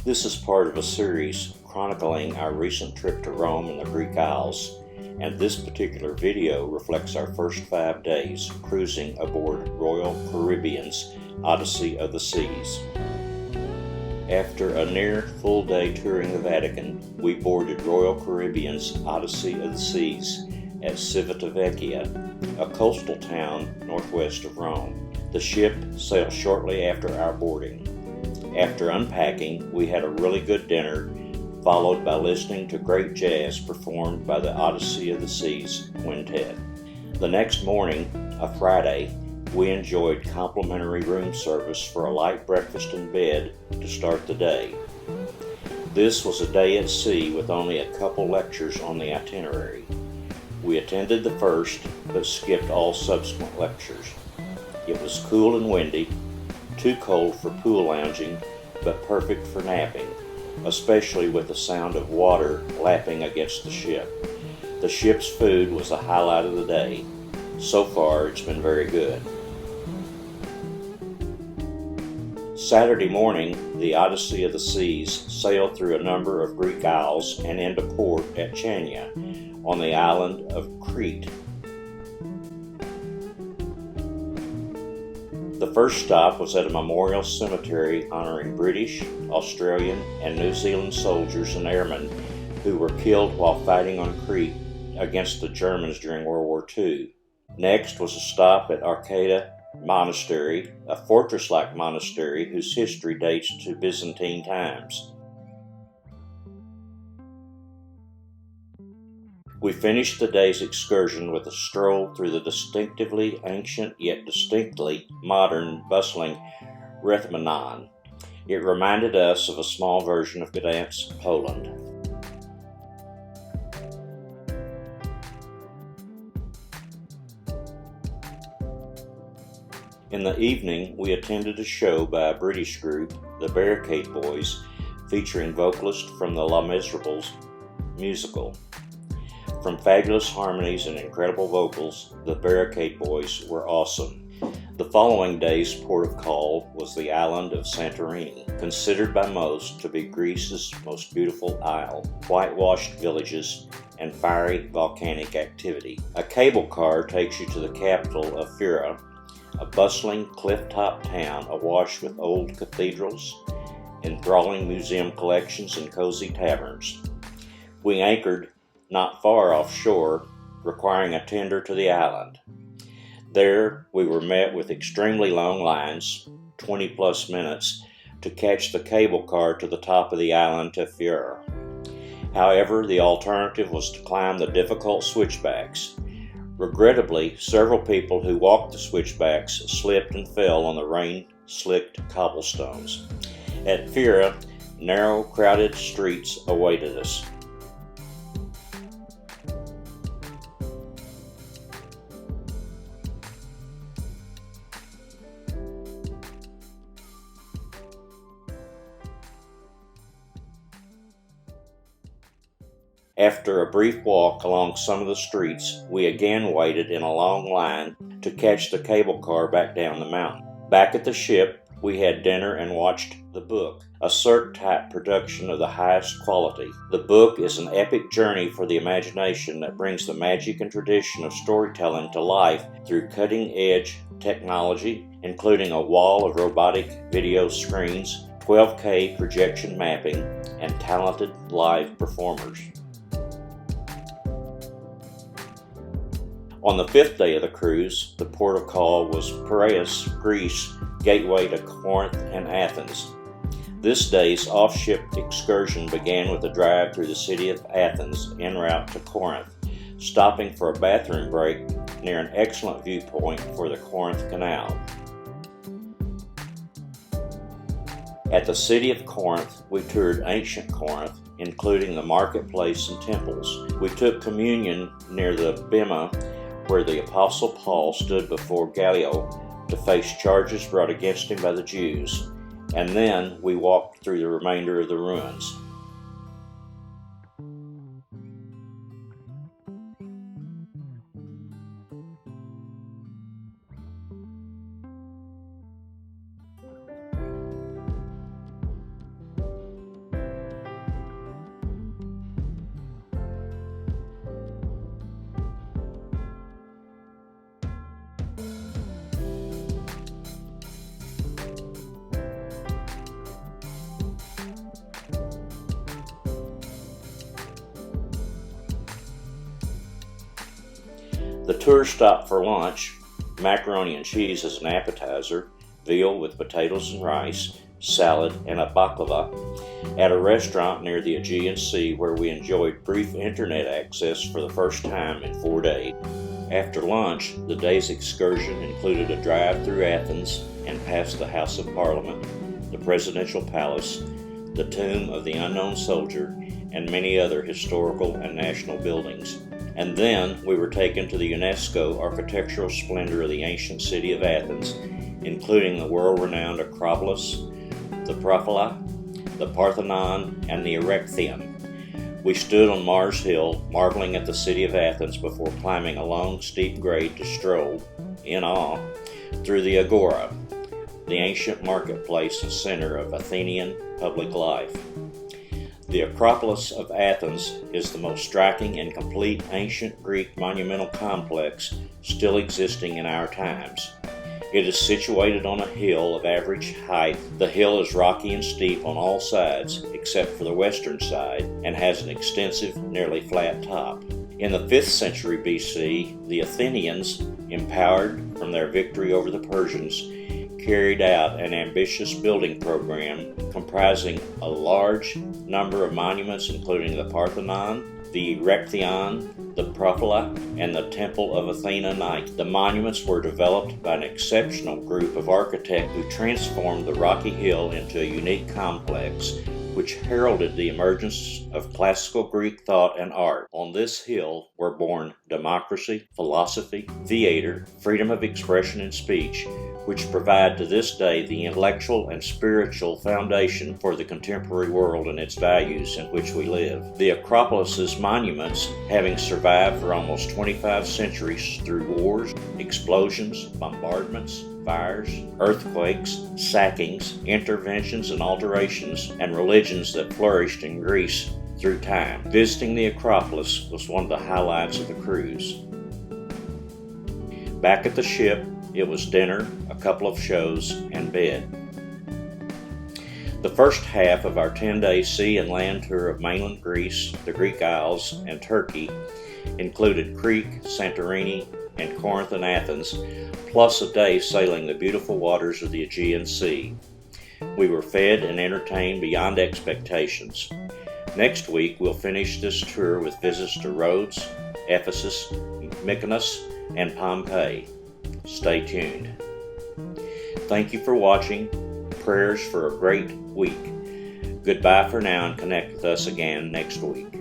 This is part of a series chronicling our recent trip to Rome and the Greek Isles, and this particular video reflects our first 5 days cruising aboard Royal Caribbean's Odyssey of the Seas. After a near full-day touring the Vatican, we boarded Royal Caribbean's Odyssey of the Seas at Civitavecchia, a coastal town northwest of Rome. The ship sailed shortly after our boarding. After unpacking, we had a really good dinner, followed by listening to great jazz performed by the Odyssey of the Seas Quintet. The next morning, a Friday, we enjoyed complimentary room service for a light breakfast in bed to start the day. This was a day at sea with only a couple lectures on the itinerary. We attended the first, but skipped all subsequent lectures. It was cool and windy, too cold for pool lounging, but perfect for napping, especially with the sound of water lapping against the ship. The ship's food was the highlight of the day. So far, it's been very good. Saturday morning, the Odyssey of the Seas sailed through a number of Greek isles and into port at Chania, on the island of Crete. The first stop was at a memorial cemetery honoring British, Australian, and New Zealand soldiers and airmen who were killed while fighting on Crete against the Germans during World War II. Next was a stop at Arcata Monastery, a fortress-like monastery whose history dates to Byzantine times. We finished the day's excursion with a stroll through the distinctively ancient yet distinctly modern, bustling Rethymnon. It reminded us of a small version of Gdansk, Poland. In the evening, we attended a show by a British group, the Barricade Boys, featuring vocalists from the Les Miserables musical. From fabulous harmonies and incredible vocals, the Barricade Boys were awesome. The following day's port of call was the island of Santorini, considered by most to be Greece's most beautiful isle. Whitewashed villages and fiery volcanic activity. A cable car takes you to the capital of Fira, a bustling cliff-top town awash with old cathedrals, enthralling museum collections, and cozy taverns. We anchored not far offshore, requiring a tender to the island. There, we were met with extremely long lines, 20+ minutes, to catch the cable car to the top of the island to Fira. However, the alternative was to climb the difficult switchbacks. Regrettably, several people who walked the switchbacks slipped and fell on the rain-slicked cobblestones. At Fira, narrow, crowded streets awaited us. After a brief walk along some of the streets, we again waited in a long line to catch the cable car back down the mountain. Back at the ship, we had dinner and watched The Book, a Cirque-type production of the highest quality. The Book is an epic journey for the imagination that brings the magic and tradition of storytelling to life through cutting-edge technology, including a wall of robotic video screens, 12K projection mapping, and talented live performers. On the 5th day of the cruise, the port of call was Piraeus, Greece, gateway to Corinth and Athens. This day's off-ship excursion began with a drive through the city of Athens en route to Corinth, stopping for a bathroom break near an excellent viewpoint for the Corinth Canal. At the city of Corinth, we toured ancient Corinth, including the marketplace and temples. We took communion near the bema, where the Apostle Paul stood before Gallio to face charges brought against him by the Jews, and then we walked through the remainder of the ruins. The tour stopped for lunch, macaroni and cheese as an appetizer, veal with potatoes and rice, salad, and a baklava at a restaurant near the Aegean Sea where we enjoyed brief internet access for the first time in 4 days. After lunch, the day's excursion included a drive through Athens and past the House of Parliament, the Presidential Palace, the Tomb of the Unknown Soldier, and many other historical and national buildings. And then we were taken to the UNESCO architectural splendor of the ancient city of Athens, including the world-renowned Acropolis, the Propyla, the Parthenon, and the Erechtheion. We stood on Mars Hill, marveling at the city of Athens before climbing a long, steep grade to stroll, in awe, through the Agora, the ancient marketplace and center of Athenian public life. The Acropolis of Athens is the most striking and complete ancient Greek monumental complex still existing in our times. It is situated on a hill of average height. The hill is rocky and steep on all sides except for the western side and has an extensive, nearly flat top. In the 5th century BC, the Athenians, empowered from their victory over the Persians, carried out an ambitious building program comprising a large number of monuments including the Parthenon, the Erechtheion, the Propyla, and the Temple of Athena Nike. The monuments were developed by an exceptional group of architects who transformed the rocky hill into a unique complex which heralded the emergence of classical Greek thought and art. On this hill were born democracy, philosophy, theater, freedom of expression and speech, which provide to this day the intellectual and spiritual foundation for the contemporary world and its values in which we live. The Acropolis's monuments, having survived for almost 25 centuries through wars, explosions, bombardments, fires, earthquakes, sackings, interventions and alterations, and religions that flourished in Greece through time. Visiting the Acropolis was one of the highlights of the cruise. Back at the ship, it was dinner, a couple of shows, and bed. The first half of our 10-day sea and land tour of mainland Greece, the Greek Isles, and Turkey included Crete, Santorini, and Corinth and Athens, plus a day sailing the beautiful waters of the Aegean Sea. We were fed and entertained beyond expectations. Next week, we'll finish this tour with visits to Rhodes, Ephesus, Mykonos, and Pompeii. Stay tuned. Thank you for watching. Prayers for a great week. Goodbye for now and connect with us again next week.